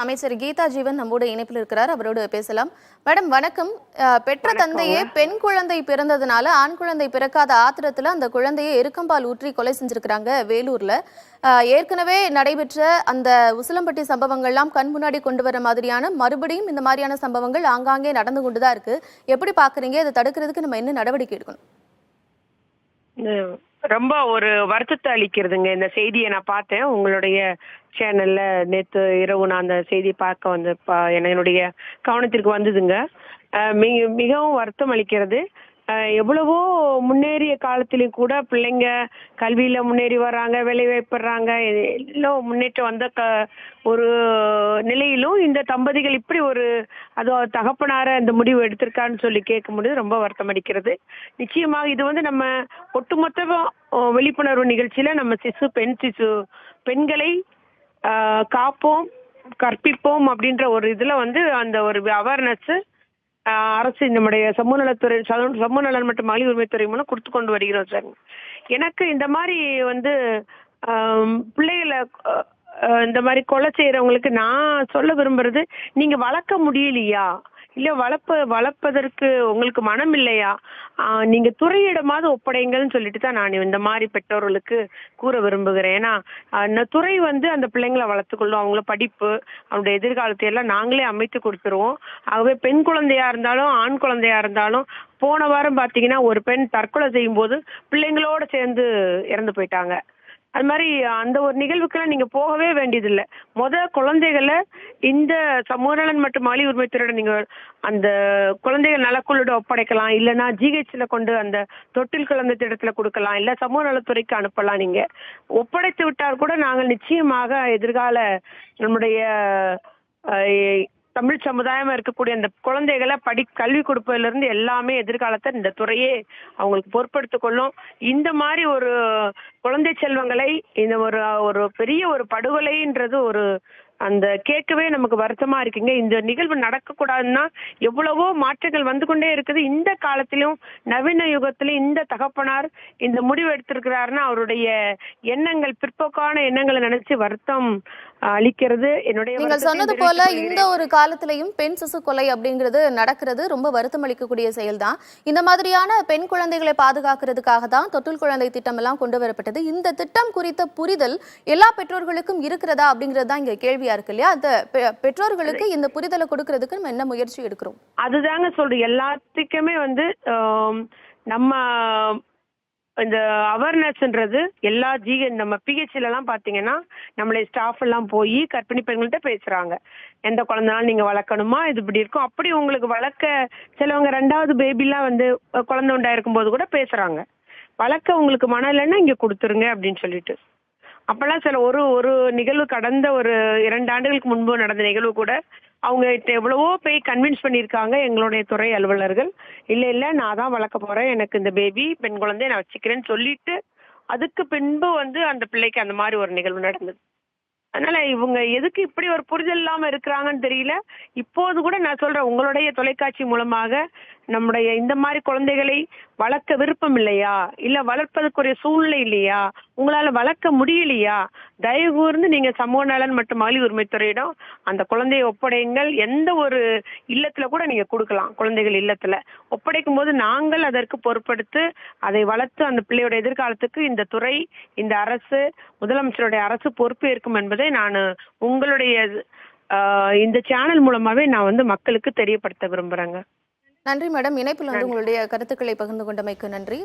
அமைச்சர் கீதா ஜீவன் நம்மோடு இணைப்பில் இருக்கிறார். அவரோடு பேசலாம். மேடம் வணக்கம். பெற்ற தந்தையே பெண் குழந்தை பிறந்ததுனால ஆண் குழந்தை பிறக்காத ஆத்திரத்துல அந்த குழந்தையை எருக்கம்பால் ஊற்றி கொலை செஞ்சிருக்கிறாங்க வேலூர்ல. ஏற்கனவே நடைபெற்ற அந்த உசிலம்பட்டி சம்பவங்கள்லாம் கண் முன்னாடி கொண்டு வர மாதிரியான மறுபடியும் இந்த மாதிரியான சம்பவங்கள் ஆங்காங்கே நடந்து கொண்டுதான் இருக்கு. எப்படி பாக்குறீங்க? இதை தடுக்கிறதுக்கு நம்ம என்ன நடவடிக்கை எடுக்கணும்? ரொம்ப ஒரு வருத்தத்தை அளிக்கிறதுங்க இந்த செய்தியை. நான் பார்த்தேன் உங்களுடைய சேனல்ல நேற்று இரவு. நான் அந்த செய்தியை பார்க்க வந்து என்னுடைய கவனத்திற்கு வந்ததுங்க. மிகவும் வருத்தம் அளிக்கிறது. எவ்வளவோ முன்னேறிய காலத்திலும் கூட பிள்ளைங்க கல்வியில முன்னேறி வர்றாங்க, வேலை வாய்ப்படுறாங்க, எல்லாம் முன்னேற்றம் வந்த ஒரு நிலையிலும் இந்த தம்பதிகள் இப்படி ஒரு தகப்பனார இந்த முடிவு எடுத்திருக்கான்னு சொல்லி கேட்கும்போது ரொம்ப வருத்தம் அளிக்கிறது. நிச்சயமாக இது வந்து நம்ம ஒட்டுமொத்த விழிப்புணர்வு நிகழ்ச்சியில நம்ம பெண்களை காப்போம் கற்பிப்போம் அப்படின்ற ஒரு இதுல வந்து அந்த ஒரு அவேர்னஸ் அரசு நம்முடைய சமூக நலன் மற்றும் மகளிர் உரிமைத்துறை மூலம் கொடுத்து கொண்டு வருகிறோம் சார். எனக்கு இந்த மாதிரி வந்து பிள்ளைகளை இந்த மாதிரி கொலை செய்யறவங்களுக்கு நான் சொல்ல விரும்புறது, நீங்க வளர்க்க முடியலையா, இல்ல வளர்ப்பதற்கு உங்களுக்கு மனம் இல்லையா, நீங்க துறையிடமாவது ஒப்படைங்கள்னு சொல்லிட்டு தான் நான் இந்த மாதிரி பெற்றோர்களுக்கு கூற விரும்புகிறேன். ஏன்னா அந்த துறை வந்து அந்த பிள்ளைங்களை வளர்த்துக்கொள்ளும். அவங்கள படிப்பு, அவங்களுடைய எதிர்காலத்தை எல்லாம் நாங்களே அமைத்து கொடுத்துருவோம். ஆகவே பெண் குழந்தையா இருந்தாலும் ஆண் குழந்தையா இருந்தாலும், போன வாரம் பாத்தீங்கன்னா ஒரு பெண் தற்கொலை செய்யும் போது பிள்ளைங்களோட சேர்ந்து இறந்து போயிட்டாங்க. அது மாதிரி அந்த ஒரு நிகழ்வுக்கெல்லாம் நீங்க போகவே வேண்டியதில்லை. குழந்தைகளை இந்த சமூக நலன் மற்றும் மகளிர் உரிமைத்துறையோட நீங்க அந்த குழந்தைகள் நலக்குழுட ஒப்படைக்கலாம், இல்லைன்னா ஜிஹெச்ல கொண்டு அந்த தொட்டில் குழந்தை திட்டத்துல கொடுக்கலாம், இல்ல சமூக நலத்துறைக்கு அனுப்பலாம். நீங்க ஒப்படைத்து விட்டால் கூட நாங்கள் நிச்சயமாக எதிர்கால நம்முடைய தமிழ் சமுதாயமா இருக்கக்கூடிய அந்த குழந்தைகளை கல்வி கொடுப்பதுல இருந்து எல்லாமே எதிர்காலத்தை இந்த துறையே அவங்களுக்கு பொறுப்படுத்திக் கொள்ளும். இந்த மாதிரி ஒரு குழந்தை செல்வங்களை இந்த ஒரு பெரிய ஒரு படுகொலைன்றது ஒரு அந்த கேட்கவே நமக்கு வருத்தமா இருக்குங்க. இந்த நிகழ்வு நடக்கக்கூடாதுன்னா எவ்வளவோ மாற்றங்கள் வந்து கொண்டே இருக்குது. இந்த காலத்திலும் நவீன யுகத்திலும் இந்த தகப்பனார் இந்த முடிவு எடுத்திருக்கிறாருன்னா அவருடைய எண்ணங்கள் பிற்போக்கான எண்ணங்களை நினைச்சு வருத்தம் அளிக்கிறது. நீங்கள் சொன்னது போல இந்த ஒரு காலத்திலையும் பெண் சிசு கொலை அப்படிங்கிறது நடக்கிறது ரொம்ப வருத்தம் அளிக்கக்கூடிய செயல்தான். இந்த மாதிரியான பெண் குழந்தைகளை பாதுகாக்கிறதுக்காக தான் தொட்டில் குழந்தை திட்டம் எல்லாம் கொண்டு வரப்பட்டது. இந்த திட்டம் குறித்த புரிதல் எல்லா பெற்றோர்களுக்கும் இருக்கிறதா அப்படிங்கிறது தான் இங்க கேள்வியா இருக்கு இல்லையா? அந்த பெற்றோர்களுக்கு இந்த புரிதலை கொடுக்கறதுக்கு நம்ம என்ன முயற்சி எடுக்கிறோம்? அதுதாங்க சொல்றேன். எல்லாத்துக்குமே வந்து நம்ம இந்த அவேர்னஸ்ன்றது எல்லா நம்ம பிஹெச்ல எல்லாம் பாத்தீங்கன்னா நம்மளுடைய ஸ்டாஃப் எல்லாம் போய் கர்ப்பிணி பெண்கள்கிட்ட பேசுறாங்க. எந்த குழந்தைனாலும் நீங்க வளர்க்கணுமா, இது இப்படி இருக்கும். அப்படி உங்களுக்கு வளர்க்க சிலவங்க 2வது பேபிலாம் வந்து குழந்தை உண்டாயிருக்கும் போது கூட பேசுறாங்க. வளர்க்க உங்களுக்கு மனம் இல்லைன்னா இங்க கொடுத்துருங்க அப்படின்னு சொல்லிட்டு. அப்பெல்லாம் சில ஒரு நிகழ்வு கடந்த ஒரு 2 ஆண்டுகளுக்கு முன்பு நடந்த நிகழ்வு கூட அவங்க எவ்வளவோ போய் கன்வின்ஸ் பண்ணியிருக்காங்க எங்களுடைய துறை அலுவலர்கள். இல்ல நான் தான் வளர்க்க போறேன், எனக்கு இந்த பேபி பெண் குழந்தைய நான் வச்சுக்கிறேன்னு சொல்லிட்டு அதுக்கு பின்பு வந்து அந்த பிள்ளைக்கு அந்த மாதிரி ஒரு நிகழ்வு நடந்தது. அதனால இவங்க எதுக்கு இப்படி ஒரு புரிதல் இல்லாம இருக்கிறாங்கன்னு தெரியல. இப்போது கூட நான் சொல்றேன், உங்களுடைய தொலைக்காட்சி மூலமாக நம்முடைய இந்த மாதிரி குழந்தைகளை வளர்க்க விருப்பம் இல்லையா, இல்ல வளர்ப்பதற்குரிய சூழ்நிலை இல்லையா, உங்களால வளர்க்க முடியலையா, தயவு கூர்ந்து நீங்க சமூக நலன் மற்றும் மகளிர் உரிமைத்துறையிடம் அந்த குழந்தையை ஒப்படையுங்கள். எந்த ஒரு இல்லத்துல கூட நீங்க கொடுக்கலாம். குழந்தைகள் இல்லத்துல ஒப்படைக்கும் போது நாங்கள் அதற்கு பொறுப்படுத்து அதை வளர்த்து அந்த பிள்ளையோட எதிர்காலத்துக்கு இந்த துறை, இந்த அரசு, முதலமைச்சருடைய அரசு பொறுப்பு இருக்கும் என்பதை நான் உங்களுடைய இந்த சேனல் மூலமாவே நான் வந்து மக்களுக்கு தெரியப்படுத்த விரும்புறேங்க. நன்றி மேடம். இணைப்பில் வந்து உங்களுடைய கருத்துக்களை பகிர்ந்து கொண்டமைக்கு நன்றி.